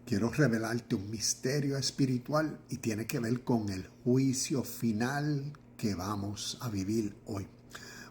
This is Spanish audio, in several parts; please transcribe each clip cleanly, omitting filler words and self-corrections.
Quiero revelarte un misterio espiritual y tiene que ver con el juicio final que vamos a vivir hoy.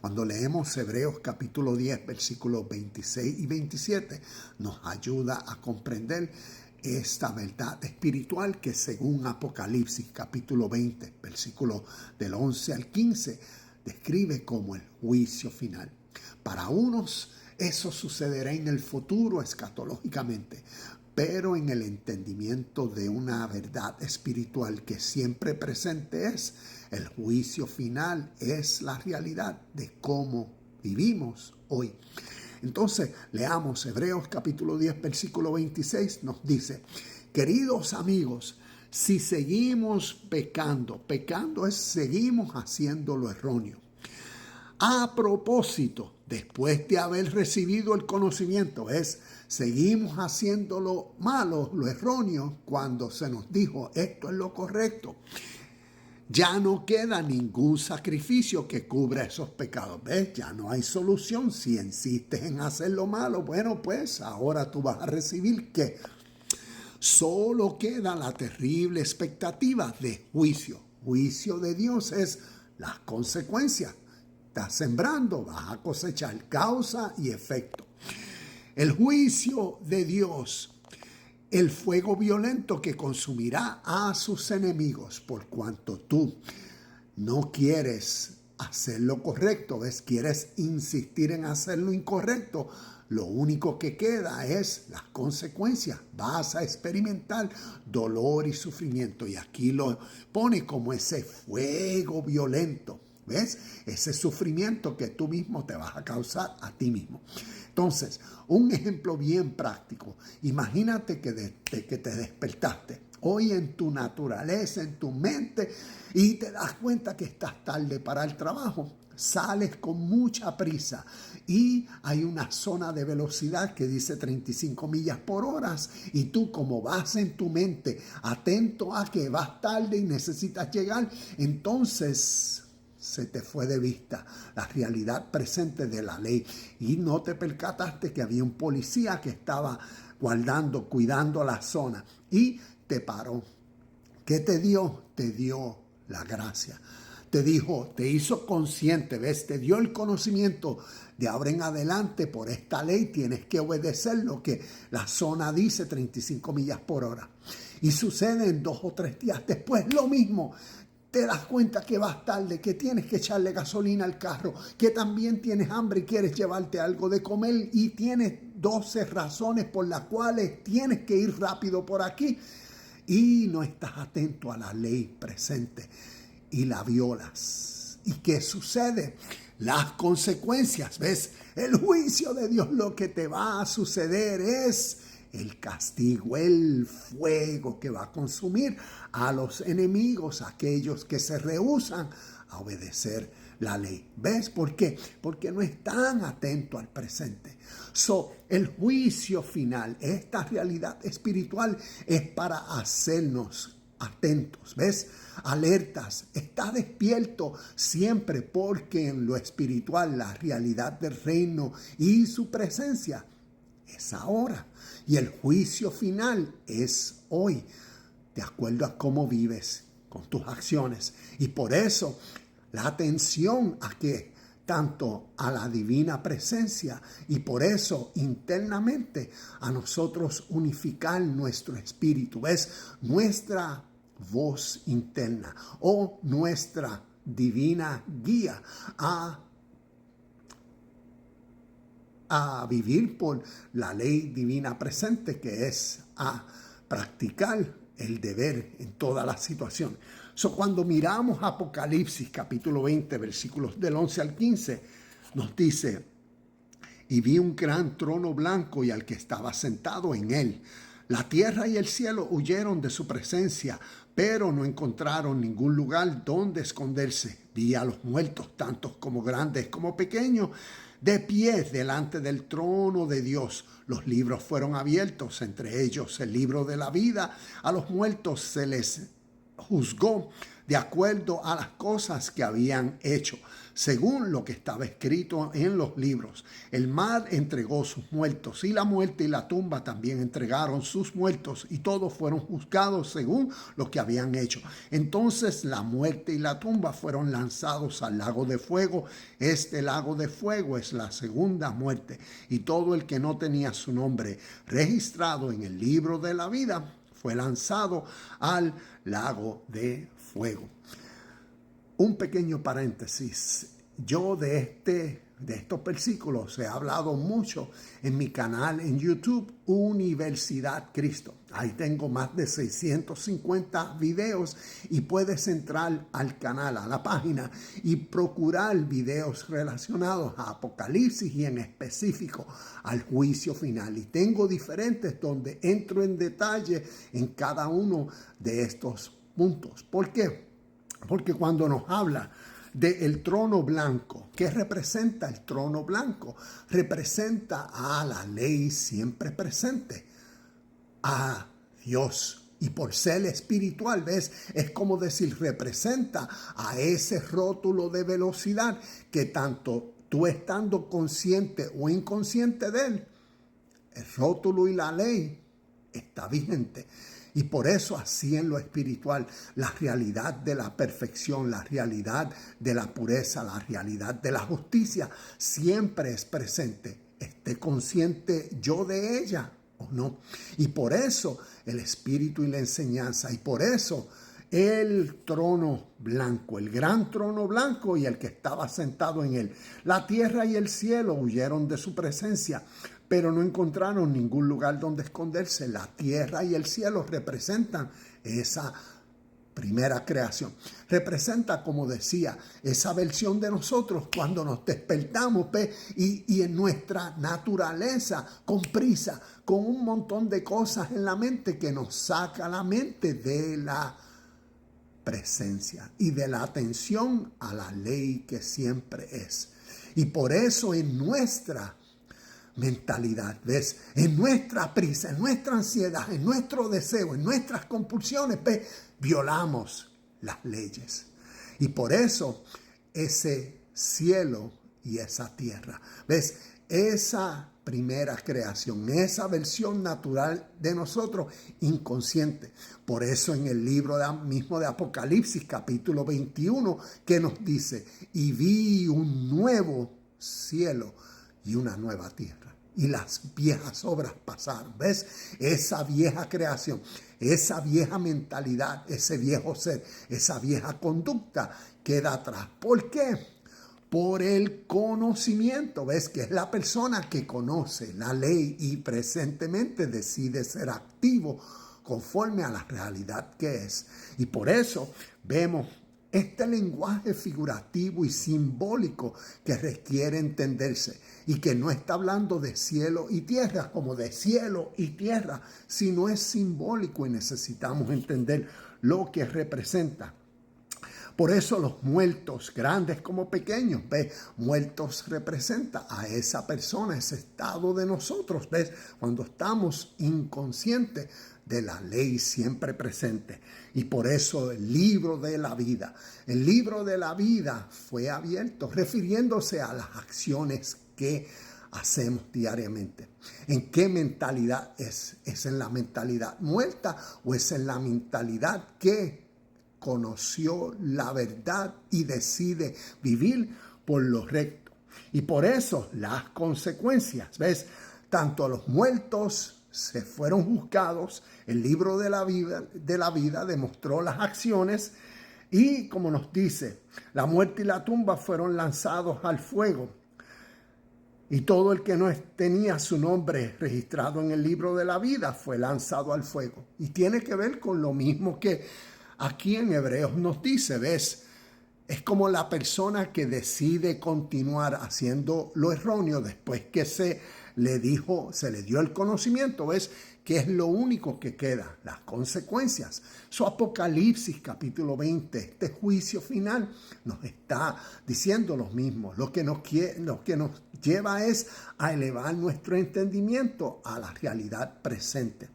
Cuando leemos Hebreos capítulo 10, versículos 26 y 27, nos ayuda a comprender esta verdad espiritual que según Apocalipsis capítulo 20, versículos del 11 al 15, describe como el juicio final. Para unos, eso sucederá en el futuro escatológicamente, pero en el entendimiento de una verdad espiritual que siempre presente es el juicio final, es la realidad de cómo vivimos hoy. Entonces, leamos Hebreos capítulo 10, versículo 26, nos dice: queridos amigos, si seguimos pecando es seguimos haciendo lo erróneo. A propósito, después de haber recibido el conocimiento, seguimos haciendo lo malo, lo erróneo, cuando se nos dijo esto es lo correcto. Ya no queda ningún sacrificio que cubra esos pecados. ¿Ves? Ya no hay solución. Si insistes en hacer lo malo, bueno, pues ahora tú vas a recibir ¿qué? Solo queda la terrible expectativa de juicio. Juicio de Dios es las consecuencias. Estás sembrando, vas a cosechar, causa y efecto. El juicio de Dios, el fuego violento que consumirá a sus enemigos por cuanto tú no quieres hacer lo correcto, ¿ves? Quieres insistir en hacer lo incorrecto. Lo único que queda es las consecuencias. Vas a experimentar dolor y sufrimiento. Y aquí lo pone como ese fuego violento. ¿Ves? Ese sufrimiento que tú mismo te vas a causar a ti mismo. Entonces, un ejemplo bien práctico. Imagínate que te despertaste hoy en tu naturaleza, en tu mente, y te das cuenta que estás tarde para el trabajo. Sales con mucha prisa y hay una zona de velocidad que dice 35 millas por hora y tú, como vas en tu mente atento a que vas tarde y necesitas llegar, entonces se te fue de vista la realidad presente de la ley y no te percataste que había un policía que estaba cuidando la zona y te paró. ¿Qué te dio? Te dio la gracia. Te dijo, te hizo consciente, ¿ves? Te dio el conocimiento de ahora en adelante por esta ley tienes que obedecer lo que la zona dice, 35 millas por hora. Y sucede en 2 o 3 días después lo mismo. Te das cuenta que vas tarde, que tienes que echarle gasolina al carro, que también tienes hambre y quieres llevarte algo de comer y tienes 12 razones por las cuales tienes que ir rápido por aquí y no estás atento a la ley presente y la violas. ¿Y qué sucede? Las consecuencias, ¿ves? El juicio de Dios, lo que te va a suceder es el castigo, el fuego que va a consumir a los enemigos, aquellos que se rehúsan a obedecer la ley. ¿Ves por qué? Porque no están atentos al presente. El juicio final, esta realidad espiritual es para hacernos atentos, ¿ves? Alertas, está despierto siempre porque en lo espiritual la realidad del reino y su presencia es ahora y el juicio final es hoy, de acuerdo a cómo vives con tus acciones. Y por eso la atención a que tanto a la divina presencia y por eso internamente a nosotros unificar nuestro espíritu, es nuestra voz interna o nuestra divina guía a vivir por la ley divina presente, que es a practicar el deber en toda la situación. Cuando miramos Apocalipsis capítulo 20, versículos del 11 al 15, nos dice: y vi un gran trono blanco y al que estaba sentado en él. La tierra y el cielo huyeron de su presencia, pero no encontraron ningún lugar donde esconderse. Vi a los muertos, tantos como grandes como pequeños, de pie delante del trono de Dios. Los libros fueron abiertos, entre ellos el libro de la vida. A los muertos se les juzgó de acuerdo a las cosas que habían hecho, según lo que estaba escrito en los libros. El mar entregó sus muertos, y la muerte y la tumba también entregaron sus muertos, y todos fueron juzgados según lo que habían hecho. Entonces la muerte y la tumba fueron lanzados al lago de fuego. Este lago de fuego es la segunda muerte, y todo el que no tenía su nombre registrado en el libro de la vida fue lanzado al lago de fuego. Un pequeño paréntesis. Yo de estos versículos he hablado mucho en mi canal en YouTube, Universidad Cristo. Ahí tengo más de 650 videos y puedes entrar al canal, a la página, y procurar videos relacionados a Apocalipsis y en específico al juicio final. Y tengo diferentes donde entro en detalle en cada uno de estos puntos. ¿Por qué? Porque cuando nos habla del trono blanco, ¿qué representa el trono blanco? Representa a la ley siempre presente, a Dios. Y por ser espiritual, ¿ves? Es como decir, representa a ese rótulo de velocidad que tanto tú estando consciente o inconsciente de él, el rótulo y la ley está vigente. Y por eso así en lo espiritual, la realidad de la perfección, la realidad de la pureza, la realidad de la justicia siempre es presente. Esté consciente yo de ella o no. Y por eso el espíritu y la enseñanza, y por eso el trono blanco, el gran trono blanco y el que estaba sentado en él. La tierra y el cielo huyeron de su presencia, pero no encontraron ningún lugar donde esconderse. La tierra y el cielo representan esa primera creación. Representa, como decía, esa versión de nosotros cuando nos despertamos y en nuestra naturaleza, con prisa, con un montón de cosas en la mente que nos saca la mente de la presencia y de la atención a la ley que siempre es. Y por eso en nuestra mentalidad, ¿ves? En nuestra prisa, en nuestra ansiedad, en nuestro deseo, en nuestras compulsiones, ¿ves? Violamos las leyes. Y por eso ese cielo y esa tierra, ¿ves? Esa primera creación, esa versión natural de nosotros, inconsciente. Por eso en el libro mismo de Apocalipsis, capítulo 21, que nos dice, y vi un nuevo cielo y una nueva tierra. Y las viejas obras pasaron. ¿Ves? Esa vieja creación, esa vieja mentalidad, ese viejo ser, esa vieja conducta queda atrás. ¿Por qué? Por el conocimiento. ¿Ves? Que es la persona que conoce la ley y presentemente decide ser activo conforme a la realidad que es. Y por eso vemos este lenguaje figurativo y simbólico que requiere entenderse y que no está hablando de cielo y tierra como de cielo y tierra, sino es simbólico y necesitamos entender lo que representa. Por eso los muertos, grandes como pequeños, ¿ves? Muertos representa a esa persona, ese estado de nosotros, ¿ves? Cuando estamos inconscientes de la ley siempre presente. Y por eso el libro de la vida fue abierto, refiriéndose a las acciones que hacemos diariamente. ¿En qué mentalidad es? ¿Es en la mentalidad muerta o es en la mentalidad que conoció la verdad y decide vivir por lo recto? Y por eso las consecuencias, ¿ves? Tanto los muertos se fueron juzgados, el libro de la vida demostró las acciones y, como nos dice, la muerte y la tumba fueron lanzados al fuego. Y todo el que no tenía su nombre registrado en el libro de la vida fue lanzado al fuego. Y tiene que ver con lo mismo que aquí en Hebreos nos dice, ¿ves? Es como la persona que decide continuar haciendo lo erróneo después que se le dio el conocimiento, ¿ves? Que es lo único que queda, las consecuencias. Su Apocalipsis capítulo 20, este juicio final, nos está diciendo lo mismo. Lo que nos lleva es a elevar nuestro entendimiento a la realidad presente,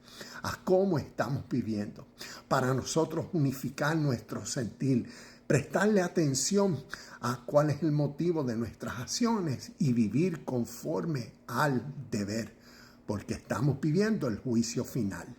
a cómo estamos viviendo. para nosotros unificar nuestro sentir, prestarle atención a cuál es el motivo de nuestras acciones y vivir conforme al deber, porque estamos viviendo el juicio final.